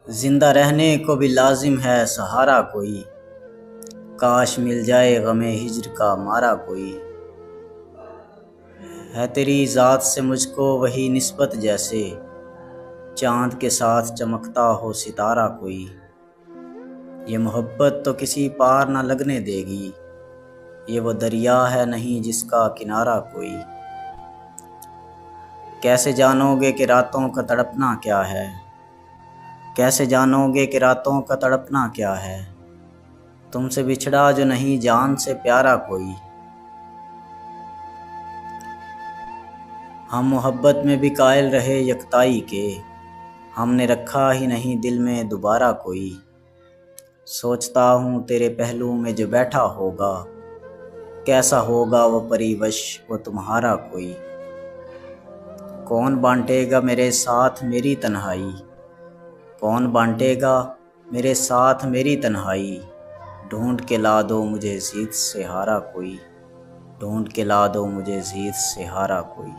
जिंदा रहने को भी लाजिम है सहारा कोई, काश मिल जाए गमे हिज्र का मारा कोई। है तेरी ज़ात से मुझको वही निस्बत जैसे चाँद के साथ चमकता हो सितारा कोई। ये मोहब्बत तो किसी पार ना लगने देगी, ये वो दरिया है नहीं जिसका किनारा कोई। कैसे जानोगे कि रातों का तड़पना क्या है, कैसे जानोगे कि रातों का तड़पना क्या है। तुमसे बिछड़ा जो नहीं जान से प्यारा कोई। हम मोहब्बत में भी कायल रहे यकताई के, हमने रखा ही नहीं दिल में दोबारा कोई। सोचता हूँ तेरे पहलू में जो बैठा होगा, कैसा होगा वो परिवश वो तुम्हारा कोई। कौन बांटेगा मेरे साथ मेरी तन्हाई, कौन बांटेगा मेरे साथ मेरी तन्हाई। ढूंढ के ला दो मुझे जीत से हारा कोई, ढूंढ के ला दो मुझे जीत से हारा कोई।